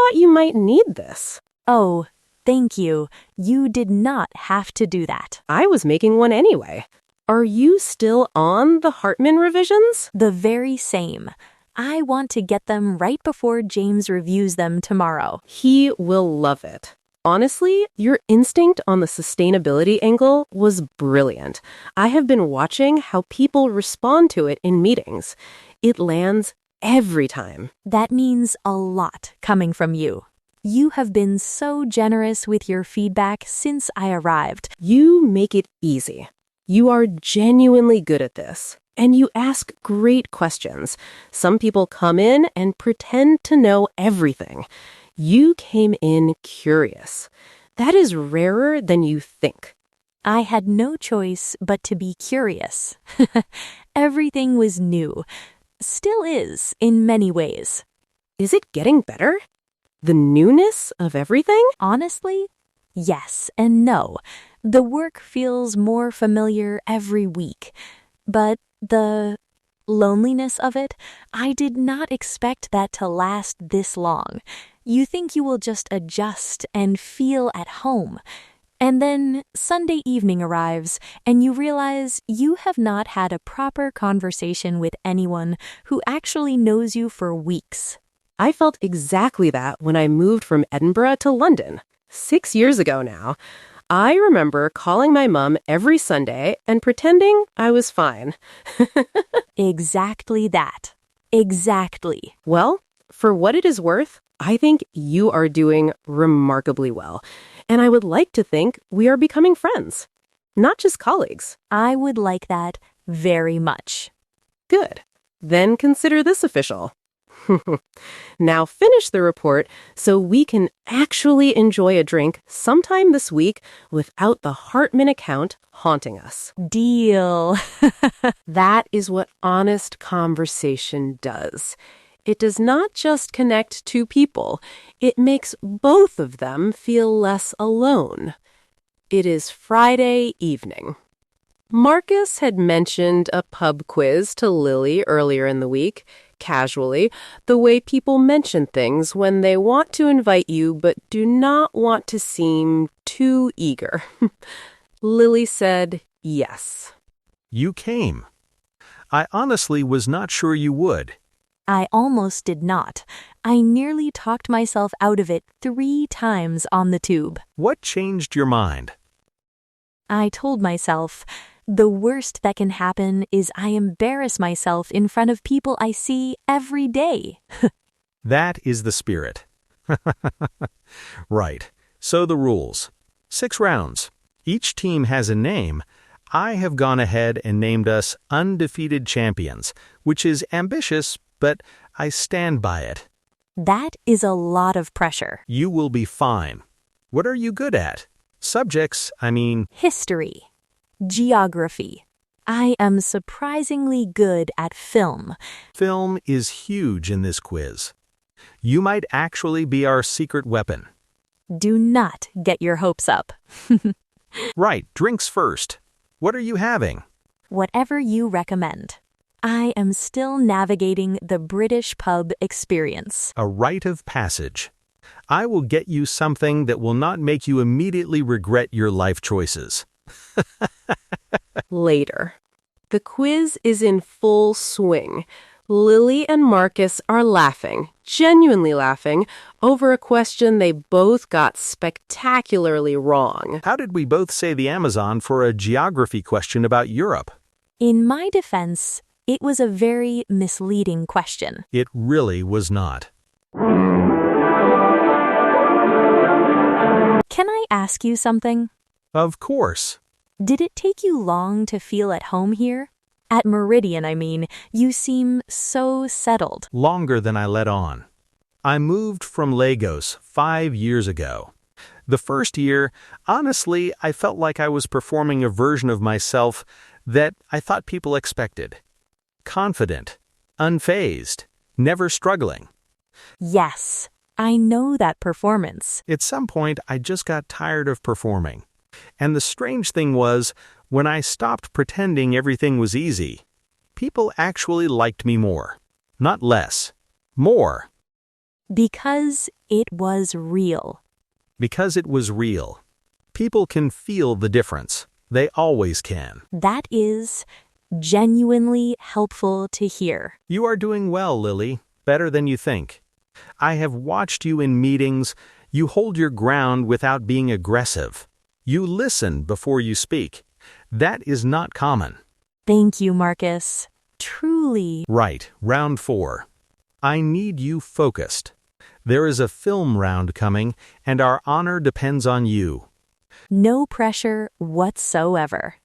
thought you might need this. Oh, thank you. You did not have to do that. I was making one anyway. Are you still on the Hartman revisions? The very same. I want to get them right before James reviews them tomorrow. He will love it. Honestly, your instinct on the sustainability angle was brilliant. I have been watching how people respond to it in meetings. It lands every time. That means a lot coming from you. You have been so generous with your feedback since I arrived. You make it easy. You are genuinely good at this. And you ask great questions. Some people come in and pretend to know everything. You came in curious. That is rarer than you think. I had no choice but to be curious. Everything was new. Still is, in many ways. Is it getting better? The newness of everything? Honestly, yes and no. The work feels more familiar every week. But the loneliness of it, I did not expect that to last this long. You think you will just adjust and feel at home. And then Sunday evening arrives, and you realize you have not had a proper conversation with anyone who actually knows you for weeks. I felt exactly that when I moved from Edinburgh to London, 6 years ago now. I remember calling my mom every Sunday and pretending I was fine. Exactly that. Exactly. Well, for what it is worth, I think you are doing remarkably well. And I would like to think we are becoming friends, not just colleagues. I would like that very much. Good. Then consider this official. Now finish the report so we can actually enjoy a drink sometime this week without the Hartman account haunting us. Deal. That is what honest conversation does. It does not just connect two people. It makes both of them feel less alone. It is Friday evening. Marcus had mentioned a pub quiz to Lily earlier in the week, casually, the way people mention things when they want to invite you but do not want to seem too eager. Lily said yes. You came. I honestly was not sure you would. I almost did not. I nearly talked myself out of it 3 times on the tube. What changed your mind? I told myself, the worst that can happen is I embarrass myself in front of people I see every day. That is the spirit. Right. So the rules. 6 rounds. Each team has a name. I have gone ahead and named us Undefeated Champions, which is ambitious, but I stand by it. That is a lot of pressure. You will be fine. What are you good at? Subjects, History. Geography. I am surprisingly good at film. Film is huge in this quiz. You might actually be our secret weapon. Do not get your hopes up. Right, drinks first. What are you having? Whatever you recommend. I am still navigating the British pub experience. A rite of passage. I will get you something that will not make you immediately regret your life choices. Later. The quiz is in full swing. Lily and Marcus are laughing, genuinely laughing, over a question they both got spectacularly wrong. How did we both say the Amazon for a geography question about Europe? In my defense, it was a very misleading question. It really was not. Can I ask you something? Of course. Did it take you long to feel at home here? At Meridian, you seem so settled. Longer than I let on. I moved from Lagos 5 years ago. The first year, honestly, I felt like I was performing a version of myself that I thought people expected. Confident, unfazed, never struggling. Yes, I know that performance. At some point, I just got tired of performing. And the strange thing was, when I stopped pretending everything was easy, people actually liked me more. Not less. More. Because it was real. Because it was real. People can feel the difference. They always can. That is genuinely helpful to hear. You are doing well, Lily. Better than you think. I have watched you in meetings. You hold your ground without being aggressive. You listen before you speak. That is not common. Thank you, Marcus. Truly. Right, round 4. I need you focused. There is a film round coming, and our honor depends on you. No pressure whatsoever.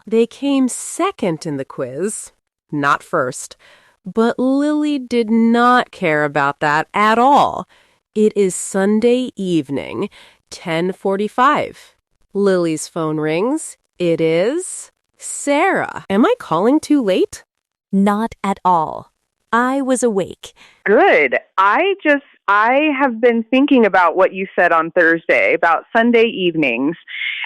They came second in the quiz, not first. But Lily did not care about that at all. It is Sunday evening, 10:45. Lily's phone rings. It is Sarah. Am I calling too late? Not at all. I was awake. Good. I have been thinking about what you said on Thursday about Sunday evenings,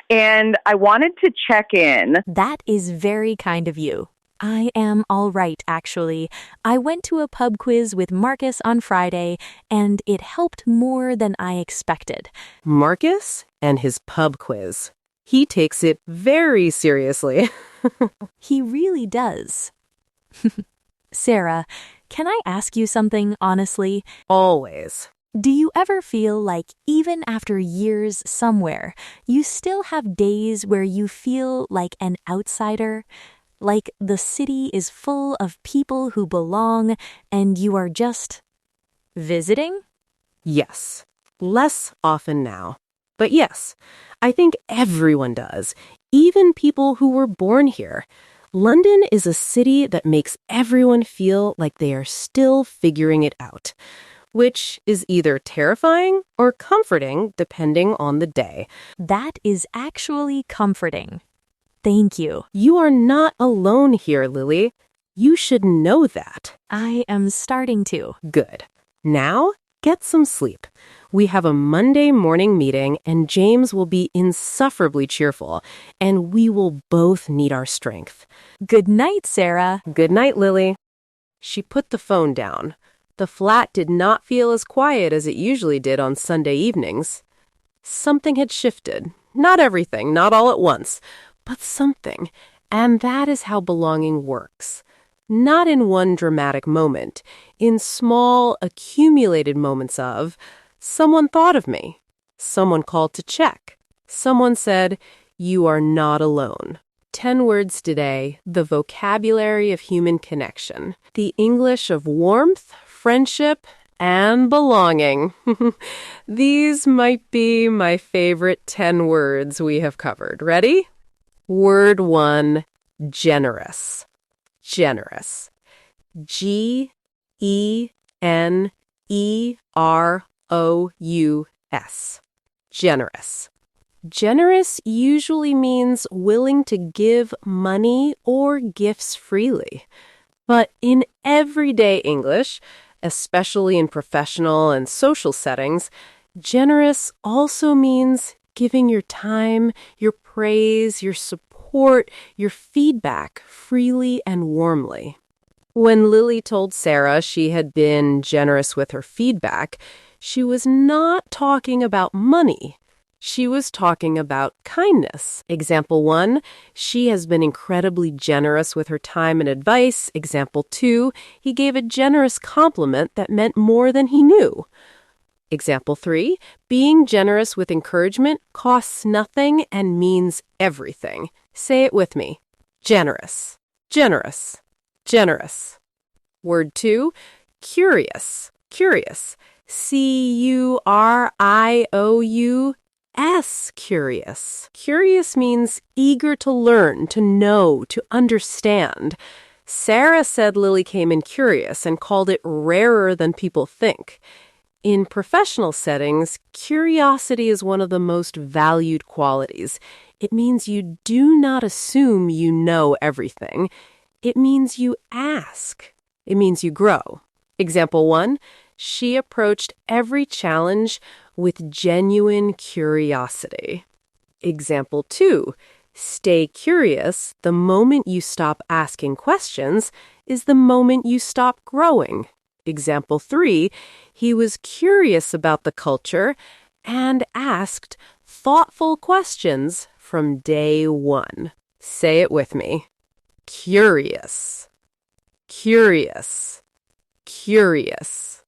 and I wanted to check in. That is very kind of you. I am all right, actually. I went to a pub quiz with Marcus on Friday, and it helped more than I expected. Marcus and his pub quiz. He takes it very seriously. He really does. Sarah, can I ask you something honestly? Always. Do you ever feel like even after years somewhere, you still have days where you feel like an outsider? Like the city is full of people who belong and you are just visiting? Yes. Less often now. But yes, I think everyone does, even people who were born here. London is a city that makes everyone feel like they are still figuring it out, which is either terrifying or comforting depending on the day. That is actually comforting. Thank you. You are not alone here, Lily. You should know that. I am starting to. Good. Now, get some sleep. We have a Monday morning meeting, and James will be insufferably cheerful, and we will both need our strength. Good night, Sarah. Good night, Lily. She put the phone down. The flat did not feel as quiet as it usually did on Sunday evenings. Something had shifted. Not everything, not all at once, but something. And that is how belonging works. Not in one dramatic moment, in small, accumulated moments of, someone thought of me, someone called to check, someone said, you are not alone. 10 words today, the vocabulary of human connection, the English of warmth, friendship, and belonging. These might be my favorite 10 words we have covered. Ready? Word 1, generous. Generous. Generous. Generous. Generous usually means willing to give money or gifts freely. But in everyday English, especially in professional and social settings, generous also means giving your time, your praise, your support, your feedback freely and warmly. When Lily told Sarah she had been generous with her feedback, she was not talking about money. She was talking about kindness. Example 1, she has been incredibly generous with her time and advice. Example 2, he gave a generous compliment that meant more than he knew. Example 3, being generous with encouragement costs nothing and means everything. Say it with me. Generous, generous, generous. Word 2, curious, curious. C-U-R-I-O-U-S, curious. Curious means eager to learn, to know, to understand. Sarah said Lily came in curious and called it rarer than people think. In professional settings, curiosity is one of the most valued qualities. It means you do not assume you know everything. It means you ask. It means you grow. Example 1, she approached every challenge with genuine curiosity. Example 2, stay curious. The moment you stop asking questions is the moment you stop growing. Example 3, he was curious about the culture and asked thoughtful questions from day one. Say it with me. Curious, curious, curious.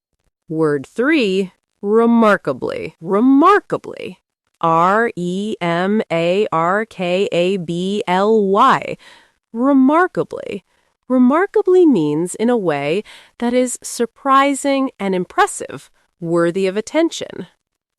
Word 3, remarkably, remarkably. remarkably. Remarkably. Remarkably means in a way that is surprising and impressive, worthy of attention.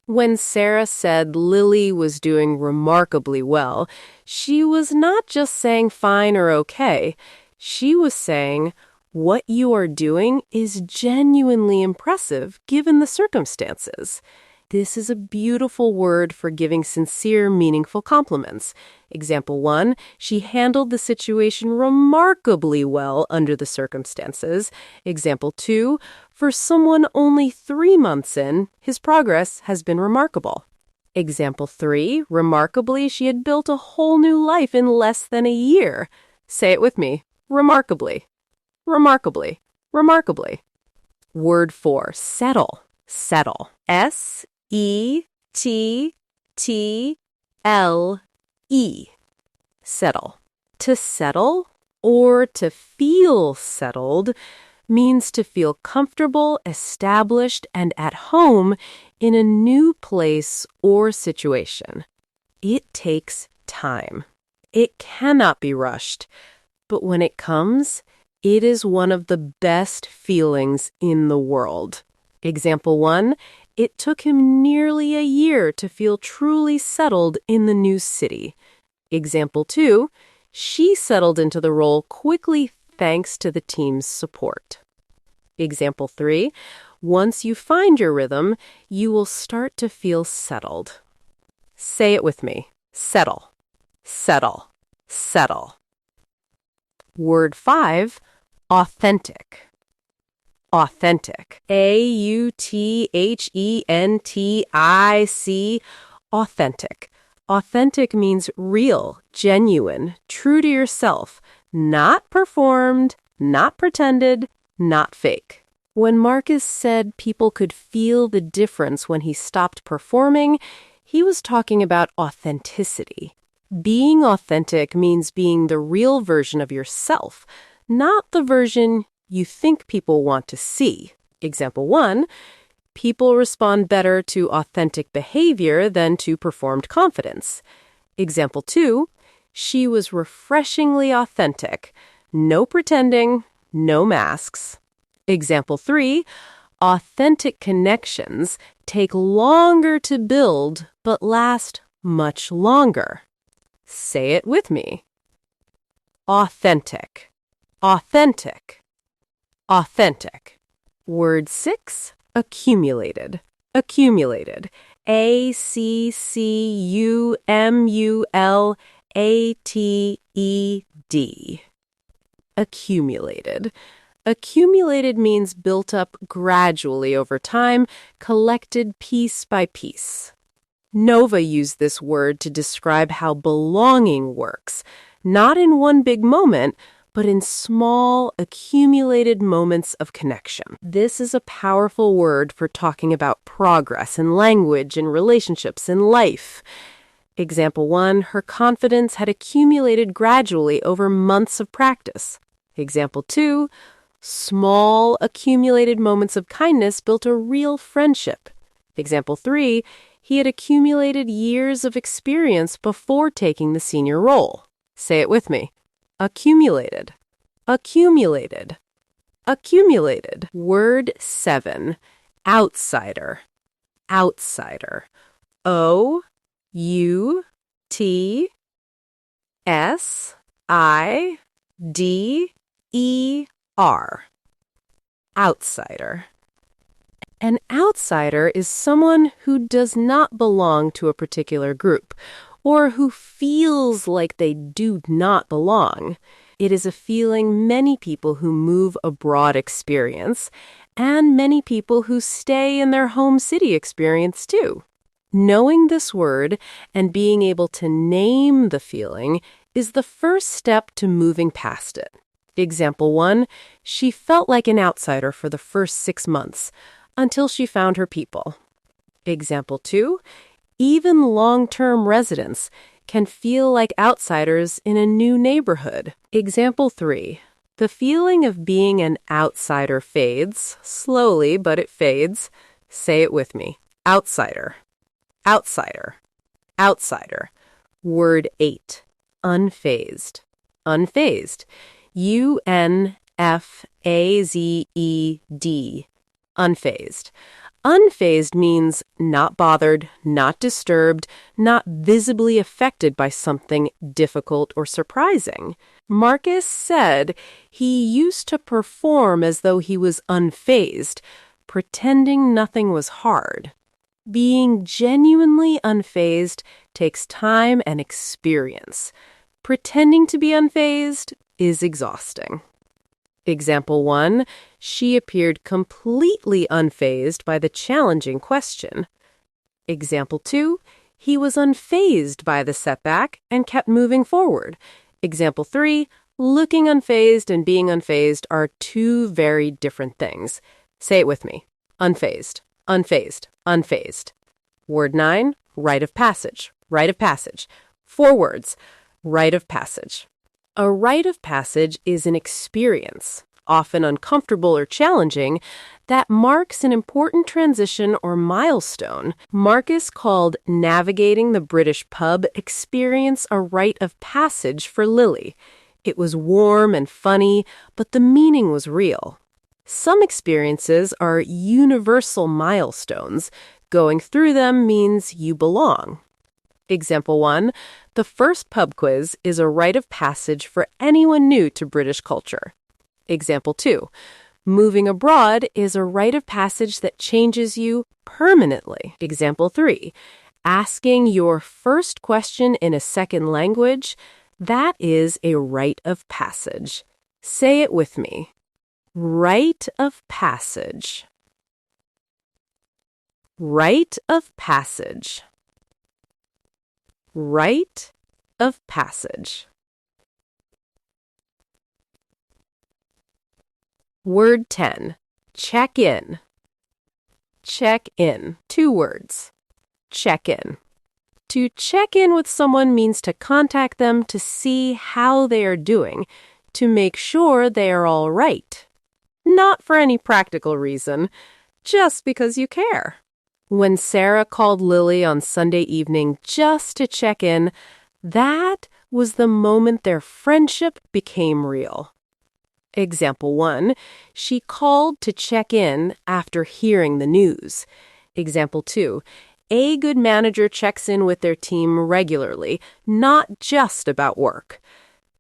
When Sarah said Lily was doing remarkably well, she was not just saying fine or okay. She was saying, what you are doing is genuinely impressive given the circumstances. This is a beautiful word for giving sincere, meaningful compliments. Example 1, she handled the situation remarkably well under the circumstances. Example 2, for someone only 3 months in, his progress has been remarkable. Example 3, remarkably, she had built a whole new life in less than a year. Say it with me. Remarkably. Remarkably. Remarkably. Word 4, settle. Settle. SETTLE. Settle. To settle or to feel settled means to feel comfortable, established, and at home in a new place or situation. It takes time. It cannot be rushed, but when it comes, it is one of the best feelings in the world. Example 1, it took him nearly a year to feel truly settled in the new city. Example 2, she settled into the role quickly thanks to the team's support. Example 3, once you find your rhythm, you will start to feel settled. Say it with me. Settle. Settle. Settle. Word 5, authentic. Authentic. AUTHENTIC. Authentic. Authentic means real, genuine, true to yourself, not performed, not pretended, not fake. When Marcus said people could feel the difference when he stopped performing, he was talking about authenticity. Being authentic means being the real version of yourself, not the version you think people want to see. Example 1, people respond better to authentic behavior than to performed confidence. Example 2, she was refreshingly authentic. No pretending, no masks. Example 3, authentic connections take longer to build but last much longer. Say it with me. Authentic. Authentic. Authentic. Word 6, accumulated. Accumulated. ACCUMULATED. Accumulated. Accumulated means built up gradually over time, collected piece by piece. Nova used this word to describe how belonging works, not in one big moment, but in small, accumulated moments of connection. This is a powerful word for talking about progress in language and relationships in life. Example 1, her confidence had accumulated gradually over months of practice. Example 2, small, accumulated moments of kindness built a real friendship. Example 3, he had accumulated years of experience before taking the senior role. Say it with me. Accumulated. Accumulated. Accumulated. Word 7, outsider. Outsider. OUTSIDER. Outsider. An outsider is someone who does not belong to a particular group, or who feels like they do not belong. It is a feeling many people who move abroad experience, and many people who stay in their home city experience too. Knowing this word and being able to name the feeling is the first step to moving past it. Example 1, she felt like an outsider for the first 6 months, until she found her people. Example 2, even long-term residents can feel like outsiders in a new neighborhood. Example 3, the feeling of being an outsider fades, slowly, but it fades. Say it with me. Outsider, outsider, outsider. Word 8, unfazed, unfazed. UNFAZED, unfazed. Unfazed means not bothered, not disturbed, not visibly affected by something difficult or surprising. Marcus said he used to perform as though he was unfazed, pretending nothing was hard. Being genuinely unfazed takes time and experience. Pretending to be unfazed is exhausting. Example 1, she appeared completely unfazed by the challenging question. Example 2, he was unfazed by the setback and kept moving forward. Example 3, looking unfazed and being unfazed are two very different things. Say it with me. Unfazed, unfazed, unfazed. Word 9, rite of passage, rite of passage. 4 words, rite of passage. A rite of passage is an experience, often uncomfortable or challenging, that marks an important transition or milestone. Marcus called navigating the British pub experience a rite of passage for Lily. It was warm and funny, but the meaning was real. Some experiences are universal milestones. Going through them means you belong. Example 1, the first pub quiz is a rite of passage for anyone new to British culture. Example 2, moving abroad is a rite of passage that changes you permanently. Example 3, asking your first question in a second language, that is a rite of passage. Say it with me. Rite of passage. Rite of passage. Rite of passage. Word 10, check in. Check in. 2 words. Check in. To check in with someone means to contact them to see how they are doing, to make sure they are all right. Not for any practical reason, just because you care. When Sarah called Lily on Sunday evening just to check in, that was the moment their friendship became real. Example 1, she called to check in after hearing the news. Example 2, a good manager checks in with their team regularly, not just about work.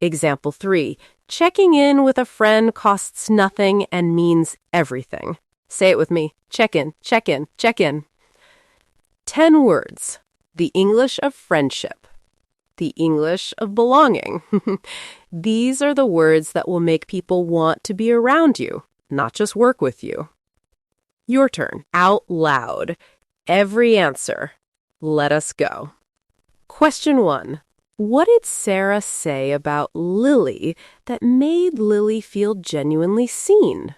Example 3, checking in with a friend costs nothing and means everything. Say it with me. Check in, check in, check in. 10 words. The English of friendship. The English of belonging. These are the words that will make people want to be around you, not just work with you. Your turn. Out loud. Every answer. Let us go. Question 1. What did Sarah say about Lily that made Lily feel genuinely seen?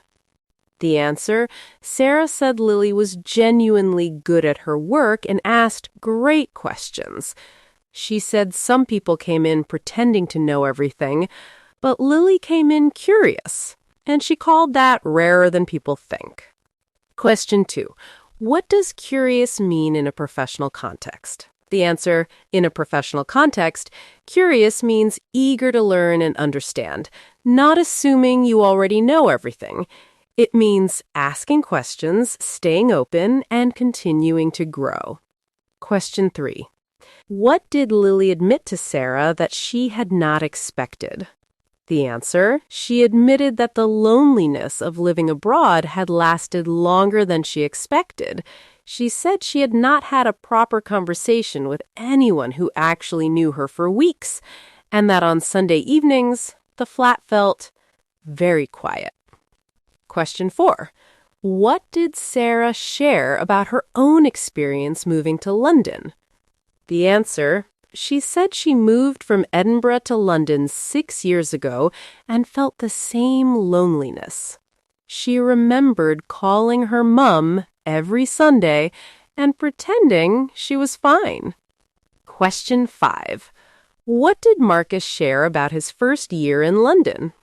The answer, Sarah said Lily was genuinely good at her work and asked great questions. She said some people came in pretending to know everything, but Lily came in curious, and she called that rarer than people think. Question 2. What does curious mean in a professional context? The answer, in a professional context, curious means eager to learn and understand, not assuming you already know everything. It means asking questions, staying open, and continuing to grow. Question 3. What did Lily admit to Sarah that she had not expected? The answer, she admitted that the loneliness of living abroad had lasted longer than she expected. She said she had not had a proper conversation with anyone who actually knew her for weeks, and that on Sunday evenings, the flat felt very quiet. Question 4. What did Sarah share about her own experience moving to London? The answer, She said she moved from Edinburgh to London 6 years ago and felt the same loneliness. She remembered calling her mum every Sunday and pretending she was fine. Question 5. What did Marcus share about his first year in London?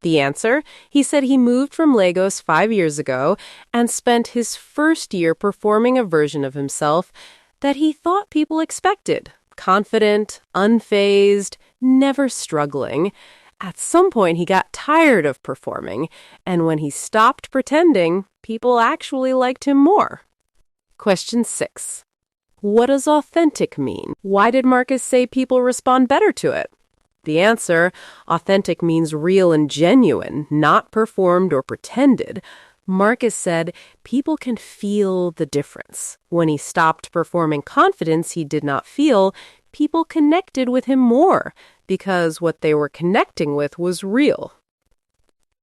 The answer, he said he moved from Lagos 5 years ago and spent his first year performing a version of himself that he thought people expected. Confident, unfazed, never struggling. At some point, he got tired of performing, and when he stopped pretending, people actually liked him more. Question 6. What does authentic mean? Why did Marcus say people respond better to it? The answer, authentic means real and genuine, not performed or pretended. Marcus said people can feel the difference. When he stopped performing confidence he did not feel, people connected with him more because what they were connecting with was real.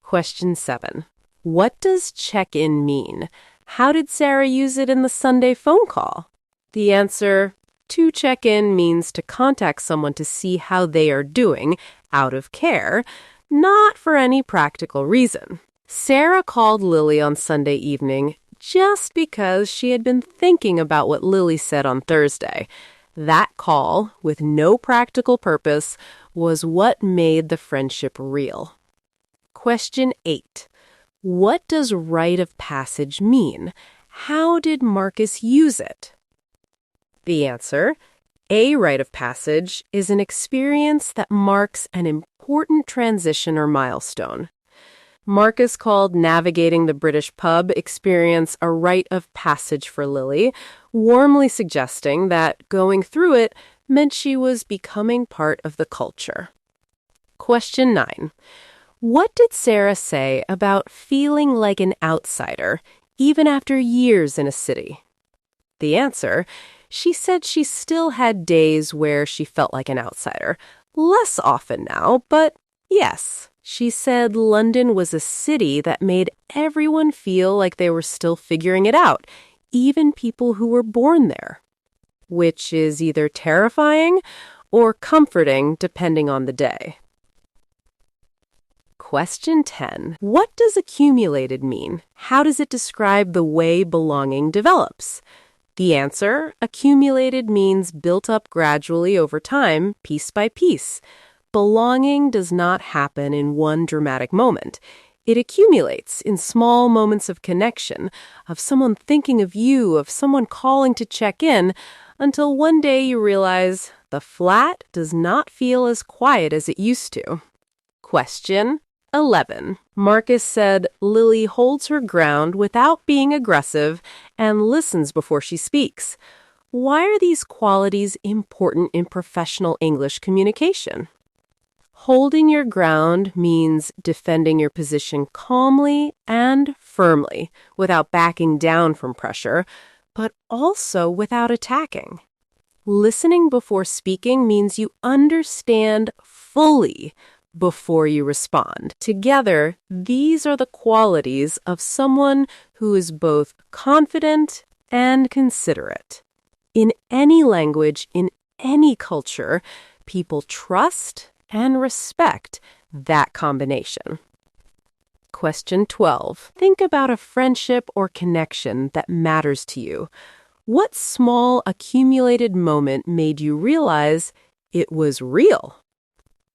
Question 7. What does check-in mean? How did Sarah use it in the Sunday phone call? The answer, to check in means to contact someone to see how they are doing, out of care, not for any practical reason. Sarah called Lily on Sunday evening just because she had been thinking about what Lily said on Thursday. That call, with no practical purpose, was what made the friendship real. Question 8. What does rite of passage mean? How did Marcus use it? The answer, a rite of passage is an experience that marks an important transition or milestone. Marcus called navigating the British pub experience a rite of passage for Lily, warmly suggesting that going through it meant she was becoming part of the culture. Question 9. What did Sarah say about feeling like an outsider, even after years in a city? The answer, she said she still had days where she felt like an outsider. Less often now, but yes. She said London was a city that made everyone feel like they were still figuring it out, even people who were born there, which is either terrifying or comforting depending on the day. Question 10. What does accumulated mean? How does it describe the way belonging develops? The answer, accumulated means built up gradually over time, piece by piece. Belonging does not happen in one dramatic moment. It accumulates in small moments of connection, of someone thinking of you, of someone calling to check in, until one day you realize the flat does not feel as quiet as it used to. Question 11. Marcus said Lily holds her ground without being aggressive and listens before she speaks. Why are these qualities important in professional English communication? Holding your ground means defending your position calmly and firmly, without backing down from pressure, but also without attacking. Listening before speaking means you understand fully before you respond. Together, these are the qualities of someone who is both confident and considerate. In any language, in any culture, people trust and respect that combination. Question 12. Think about a friendship or connection that matters to you. What small accumulated moment made you realize it was real?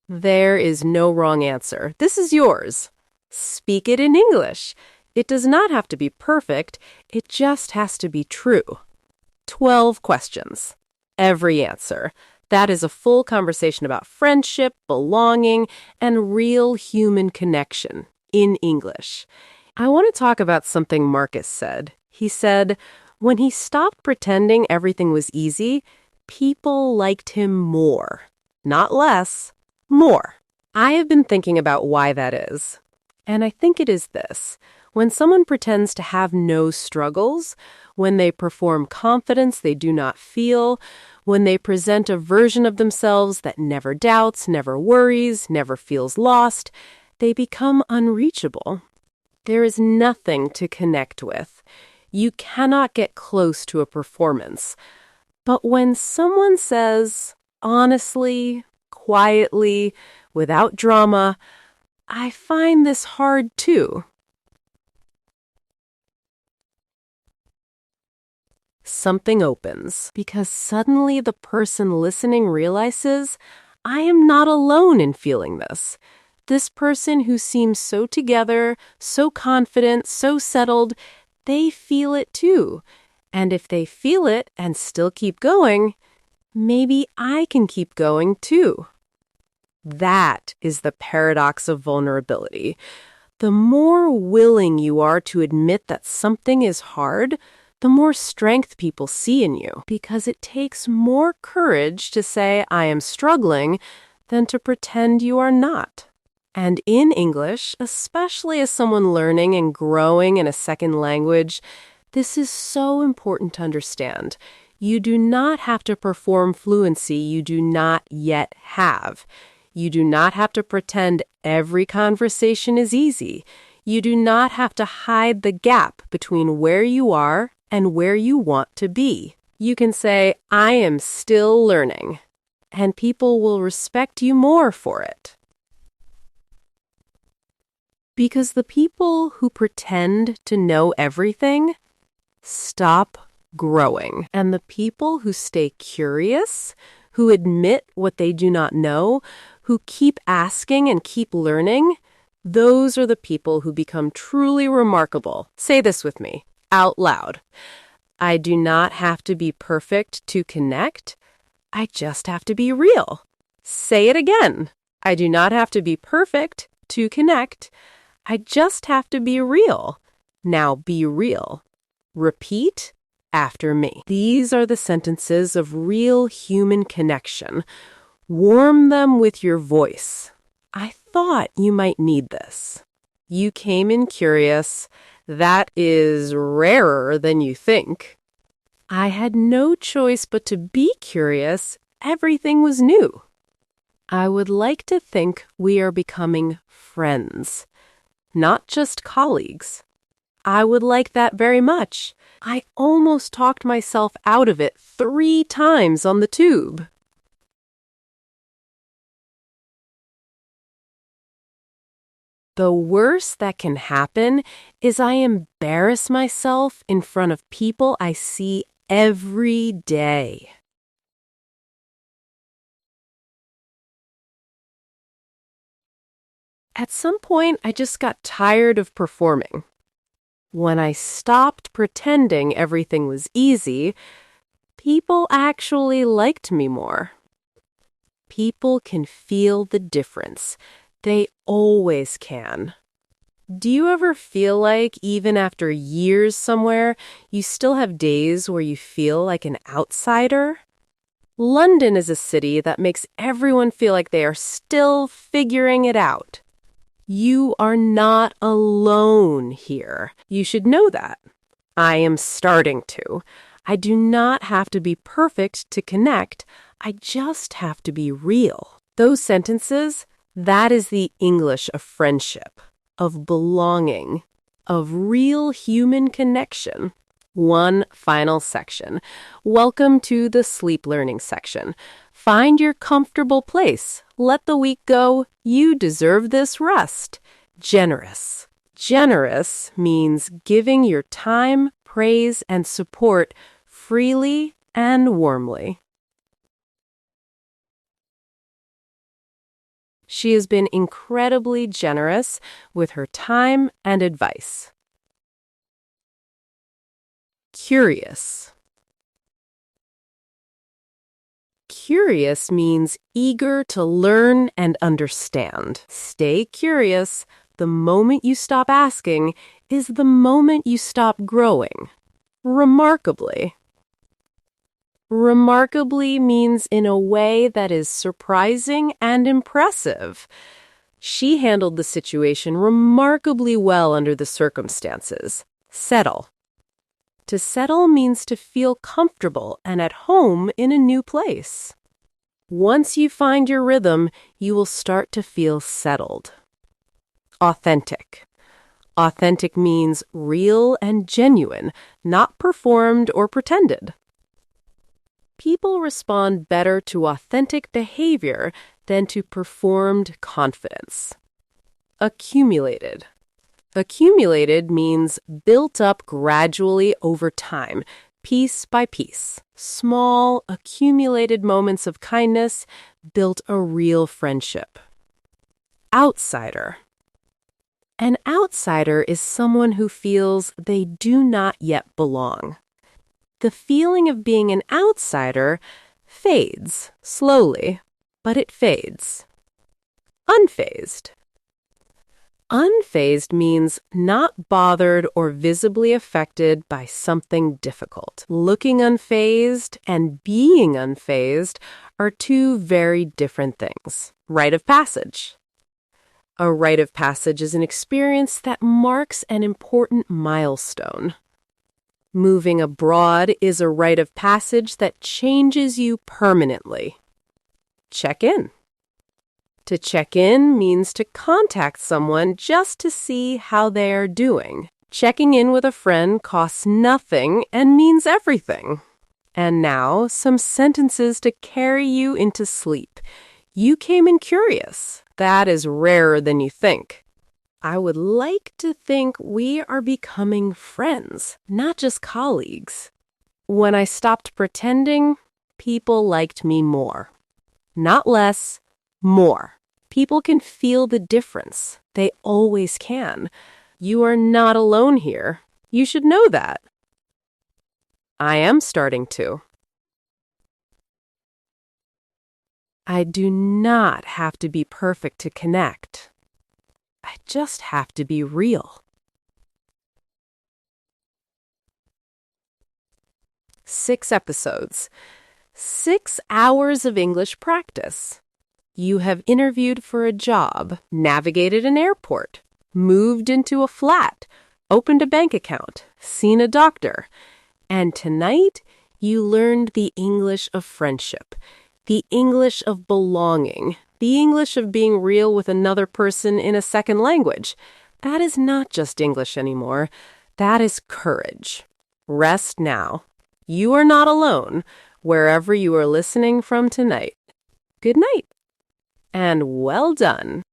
There is no wrong answer. This is yours. Speak it in English. It does not have to be perfect. It just has to be true. 12 questions. Every answer. That is a full conversation about friendship, belonging, and real human connection in English. I want to talk about something Marcus said. He said, when he stopped pretending everything was easy, people liked him more. Not less, more. I have been thinking about why that is. And I think it is this. When someone pretends to have no struggles, when they perform confidence they do not feel, when they present a version of themselves that never doubts, never worries, never feels lost, they become unreachable. There is nothing to connect with. You cannot get close to a performance. But when someone says, honestly, quietly, without drama, I find this hard too. Something opens because suddenly the person listening realizes I am not alone in feeling this. This person who seems so together, so confident, so settled, they feel it too. And if they feel it and still keep going, maybe I can keep going too. That is the paradox of vulnerability. The more willing you are to admit that something is hard, the more strength people see in you, because it takes more courage to say, I am struggling, than to pretend you are not. And in English, especially as someone learning and growing in a second language, this is so important to understand. You do not have to perform fluency you do not yet have. You do not have to pretend every conversation is easy. You do not have to hide the gap between where you are and where you want to be. You can say, I am still learning, and people will respect you more for it. Because the people who pretend to know everything stop growing, and the people who stay curious, who admit what they do not know, who keep asking and keep learning, those are the people who become truly remarkable. Say this with me, out loud. I do not have to be perfect to connect. I just have to be real. Say it again. I do not have to be perfect to connect. I just have to be real. Now be real. Repeat after me. These are the sentences of real human connection. Warm them with your voice. I thought you might need this. You came in curious. That is rarer than you think. I had no choice but to be curious. Everything was new. I would like to think we are becoming friends, not just colleagues. I would like that very much. I almost talked myself out of it 3 times on the tube. The worst that can happen is I embarrass myself in front of people I see every day. At some point, I just got tired of performing. When I stopped pretending everything was easy, people actually liked me more. People can feel the difference. They always can. Do you ever feel like even after years somewhere, you still have days where you feel like an outsider? London is a city that makes everyone feel like they are still figuring it out. You are not alone here. You should know that. I am starting to. I do not have to be perfect to connect. I just have to be real. Those sentences, that is the English of friendship, of belonging, of real human connection. One final section. Welcome to the sleep learning section. Find your comfortable place. Let the week go. You deserve this rest. Generous. Generous means giving your time, praise, and support freely and warmly. She has been incredibly generous with her time and advice. Curious. Curious means eager to learn and understand. Stay curious. The moment you stop asking is the moment you stop growing. Remarkably. Remarkably means in a way that is surprising and impressive. She handled the situation remarkably well under the circumstances. Settle. To settle means to feel comfortable and at home in a new place. Once you find your rhythm, you will start to feel settled. Authentic. Authentic means real and genuine, not performed or pretended. People respond better to authentic behavior than to performed confidence. Accumulated. Accumulated means built up gradually over time, piece by piece. Small, accumulated moments of kindness built a real friendship. Outsider. An outsider is someone who feels they do not yet belong. The feeling of being an outsider fades slowly, but it fades. Unfazed. Unfazed means not bothered or visibly affected by something difficult. Looking unfazed and being unfazed are two very different things. Rite of passage. A rite of passage is an experience that marks an important milestone. Moving abroad is a rite of passage that changes you permanently. Check in. To check in means to contact someone just to see how they are doing. Checking in with a friend costs nothing and means everything. And now, some sentences to carry you into sleep. You came in curious. That is rarer than you think. I would like to think we are becoming friends, not just colleagues. When I stopped pretending, people liked me more. Not less, more. People can feel the difference. They always can. You are not alone here. You should know that. I am starting to. I do not have to be perfect to connect. I just have to be real. 6 episodes. 6 hours of English practice. You have interviewed for a job, navigated an airport, moved into a flat, opened a bank account, seen a doctor, and tonight you learned the English of friendship, the English of belonging, the English of being real with another person in a second language. That is not just English anymore. That is courage. Rest now. You are not alone, wherever you are listening from tonight. Good night, and well done.